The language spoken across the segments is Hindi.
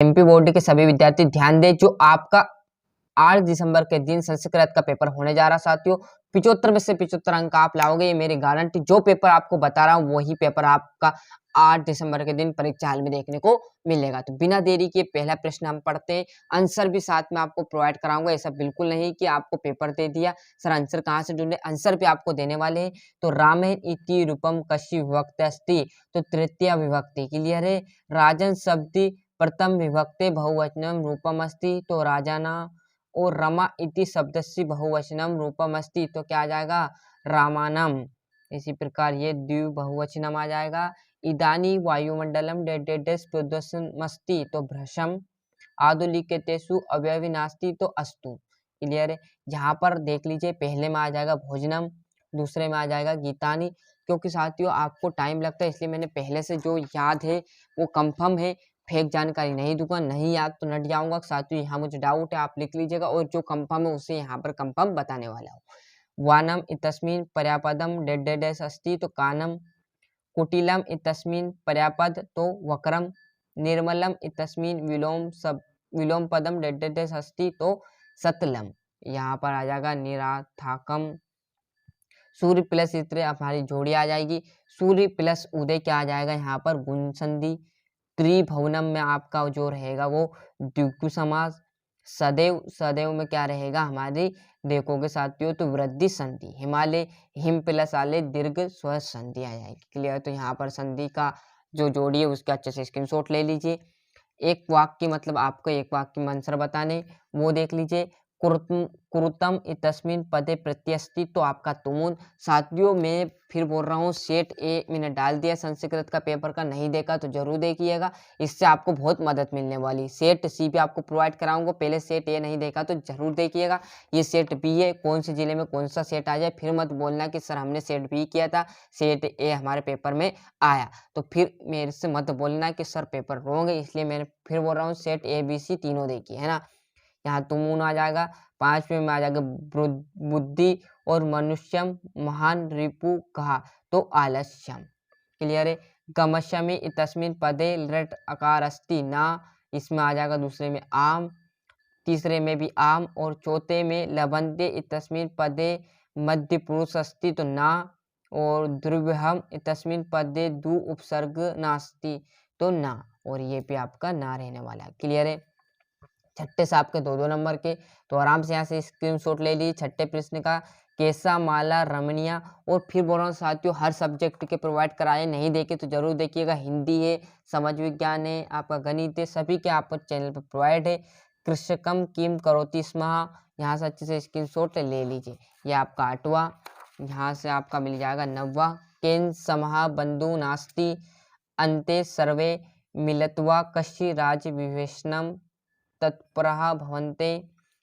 एमपी बोर्ड के सभी विद्यार्थी ध्यान दें, जो आपका 8 दिसंबर के दिन संस्कृत का पेपर होने जा रहा साथियों। 75 में से 75 अंक आप लाओगे, ये मेरी गारंटी। जो पेपर आपको बता रहा हूँ वही पेपर आपका 8 दिसंबर के दिन परीक्षा हाल में देखने को मिलेगा। तो बिना देरी के पहला प्रश्न हम पढ़ते हैं। आंसर भी साथ में आपको प्रोवाइड कराऊंगा। ऐसा बिल्कुल नहीं कि आपको पेपर दे दिया, सर आंसर कहाँ से ढूंढे, आंसर भी आपको देने वाले हैं। तो रामेण इति रूपम कशी विभक्ति अस्ति, तो तृतीय विभक्ति क्लियर है। राजन शब्दी प्रथम विभक्ति बहुवचनम रूपम अस्ति, तो राजाना। और रमा इति शब्दस्य बहुवचनम रूपम अस्ति, तो क्या आ जाएगा, रामानम। इसी प्रकार ये द्विबहुवचनम आ जाएगा। इदानी वायुमंडलम प्रदूषणमस्ति, तो भ्रशम। आधुलिखितेषु अवयवी नास्ति, तो अस्तु। क्लियर है। यहाँ पर देख लीजिए, पहले में आ जाएगा भोजनम, दूसरे में आ जाएगा गीतानी। क्योंकि साथियों आपको टाइम लगता है, इसलिए मैंने पहले से जो याद है वो कंफर्म है, फेक जानकारी नहीं दूंगा। नहीं याद तो नट जाऊंगा साथियों, यहाँ मुझे डाउट है, आप लिख लीजिएगा। और जो कंफर्म है उसे यहाँ पर कंफर्म बताने वाला हूँ। वानम इतस्मिन् पर्यापदम डेडेडेस अस्ति, तो कानम। कुटिलम इतस्मिन् पर्यापद, तो वक्रम। निर्मलम इतस्मिन् विलोम पदम डेडेडेस अस्ति, तो सतलम। यहाँ पर आ जाएगा निराथाकम। सूर्य प्लस इत्र हमारी जोड़ी आ जाएगी। सूर्य प्लस उदय क्या आ जाएगा यहाँ पर, गुण संधि। त्रिभुवनम में आपका जो रहेगा वो द्विगु समास। सदैव, सदैव में क्या रहेगा हमारी, देखोगे साथियों तो वृद्धि संधि। हिमालय, हिम प्लस आले दीर्घ स्व संधि आ जाएगी। क्लियर। तो यहाँ पर संधि का जो जोड़ी है उसके अच्छे से स्क्रीनशॉट ले लीजिए। एक वाक्य मतलब आपको एक वाक्य में आंसर बताने, वो देख लीजिए। कुरुतम इतस्मिन् पदे प्रत्यस्ति, तो आपका तुमुन। साथियों मैं फिर बोल रहा हूँ, सेट ए मैंने डाल दिया संस्कृत का पेपर का, नहीं देखा तो जरूर देखिएगा, इससे आपको बहुत मदद मिलने वाली। सेट सी भी आपको प्रोवाइड कराऊंगा, पहले सेट ए नहीं देखा तो जरूर देखिएगा। ये सेट बी है, कौन से जिले में कौन सा सेट आ जाए फिर मत बोलना कि सर हमने सेट बी किया था, सेट ए हमारे पेपर में आया, तो फिर मेरे से मत बोलना कि सर पेपर रॉन्ग है। इसलिए मैंने फिर बोल रहा हूँ, सेट ए बी सी तीनों देखिए, है ना। यहाँ तुमुन आ जाएगा। 5वें में आ जाएगा बुद्धि और मनुष्यम महान रिपु कहा, तो आलस्यम। क्लियर है। गमशमी इतस्मिन् पदे लृट अकार अस्ति ना, इसमें आ जाएगा दूसरे में आम, तीसरे में भी आम, और चौथे में लबंते इतस्मिन् पदे मध्य पुरुष अस्ति, तो ना। और द्रव्यहम इतस्मिन् पदे दु उपसर्ग नास्ति, तो ना। और ये भी आपका ना रहने वाला है। क्लियर है। छठे से आपके 2-2 नंबर के, तो आराम से यहाँ से स्क्रीनशॉट ले लीजिए। छठे प्रश्न का कैसा माला रमणीय। और फिर बोल रहा हूँ साथियों, हर सब्जेक्ट के प्रोवाइड कराए, नहीं देखे तो जरूर देखिएगा। हिंदी है, समाज विज्ञान है, आपका गणित है, सभी के आप चैनल पर प्रोवाइड है। कृषकम किम करोति स्मः, यहाँ से अच्छे से स्क्रीनशॉट ले लीजिए। ये आपका 8वां, यहाँ से आपका मिल जाएगा 9वां। केन समः बंधु नास्ति अन्ते सर्वे मिलत्वा कश्य राज विवेशनम तत्परः भवन्ते,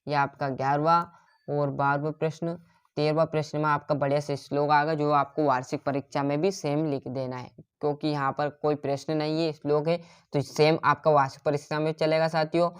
यह आपका 11वां। और 12वां प्रश्न। 13वां प्रश्न में आपका बढ़िया से श्लोक आएगा, जो आपको वार्षिक परीक्षा में भी सेम लिख देना है, क्योंकि यहाँ पर कोई प्रश्न नहीं है, श्लोक है, तो सेम आपका वार्षिक परीक्षा में चलेगा साथियों।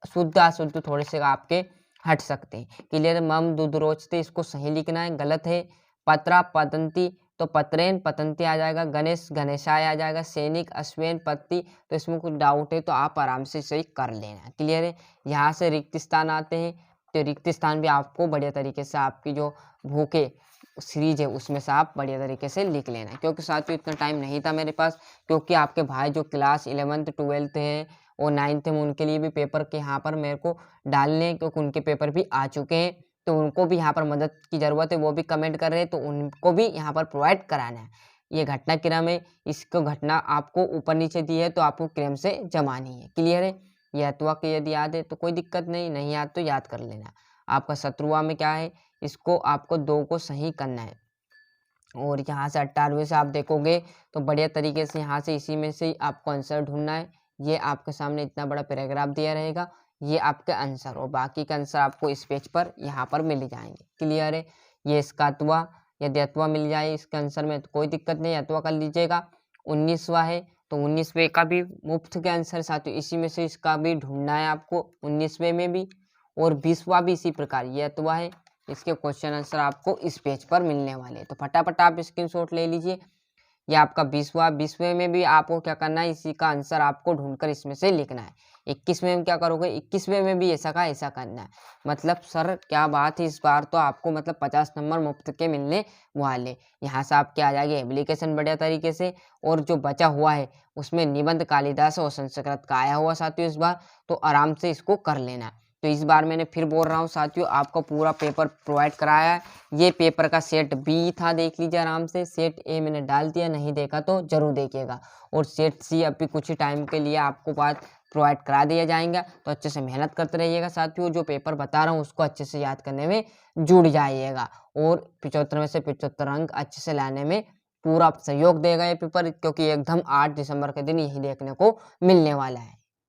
शुद्ध अशुद्ध थोड़े से आपके हट सकते हैं। क्लियर। मम दूध रोचते, इसको सही लिखना है, गलत है। पत्रा पतंती, तो पत्रेन पतंती आ जाएगा। गणेश गणेशाय आ जाएगा। सैनिक अश्वेन पत्ती, तो इसमें कुछ डाउट है तो आप आराम से सही कर लेना। क्लियर है। यहाँ से रिक्त स्थान आते हैं, तो रिक्त स्थान भी आपको बढ़िया तरीके से आपकी जो भूखे सीरीज है उसमें से आप बढ़िया तरीके से लिख लेना। क्योंकि साथियों इतना टाइम नहीं था मेरे पास, क्योंकि आपके भाई जो क्लास 11th 12th है और 9th में उनके लिए भी पेपर के यहाँ पर मेरे को डालने हैं, क्योंकि उनके पेपर भी आ चुके हैं, तो उनको भी यहाँ पर मदद की ज़रूरत है। वो भी कमेंट कर रहे हैं, तो उनको भी यहाँ पर प्रोवाइड कराना है। ये घटना क्रम है, इसको घटना आपको ऊपर नीचे दी है तो आपको क्रम से जमानी है। क्लियर है। ये अथवा के यदि याद है तो कोई दिक्कत नहीं, नहीं याद तो याद कर लेना। आपका 17वां में क्या है, इसको आपको 2 को सही करना है। और यहाँ से 18वें से आप देखोगे तो बढ़िया तरीके से यहाँ से इसी में से आपको आंसर ढूंढना है। ये आपके सामने इतना बड़ा पैराग्राफ दिया रहेगा, ये आपके आंसर, और बाकी का आंसर आपको इस पेज पर यहाँ पर मिल जाएंगे। क्लियर है। ये इसका अथवा, यदि अथवा मिल जाए इसके आंसर में तो कोई दिक्कत नहीं, अथवा कर लीजिएगा। 19वां है, तो 19वें का भी मुफ्त के आंसर साथियों इसी में से इसका भी ढूंढना है आपको, 19वें में भी। और 20वां भी इसी प्रकार, ये अथवा है, इसके क्वेश्चन आंसर आपको इस पेज पर मिलने वाले हैं। तो फटाफट आप स्क्रीनशॉट ले लीजिए। ये आपका 20वां, 20वें में भी आपको क्या करना है, इसी का आंसर आपको ढूंढकर इसमें से लिखना है। 21वें में क्या करोगे, 21वें में भी ऐसा का ऐसा करना है। मतलब सर क्या बात है, इस बार तो आपको मतलब 50 नंबर मुफ्त के मिलने वाले। यहाँ से आपके आ जाएगी एप्लीकेशन बढ़िया तरीके से, और जो बचा हुआ है उसमें निबंध कालिदास और संस्कृत का आया हुआ साथियों इस बार, तो आराम से इसको कर लेना। तो इस बार मैंने फिर बोल रहा हूँ साथियों, आपको पूरा पेपर प्रोवाइड कराया है। ये पेपर का सेट बी था, देख लीजिए आराम से। सेट ए मैंने डाल दिया, नहीं देखा तो जरूर देखिएगा। और सेट सी अभी कुछ ही टाइम के लिए आपको बाद प्रोवाइड करा दिया जाएगा। तो अच्छे से मेहनत करते रहिएगा साथियों, जो पेपर बता रहा हूँ उसको अच्छे से याद करने में जुड़ जाइएगा, और 75 में से 75 अंक अच्छे से लाने में पूरा सहयोग देगा ये पेपर, क्योंकि एकदम 8 दिसंबर के दिन यही देखने को मिलने वाला है।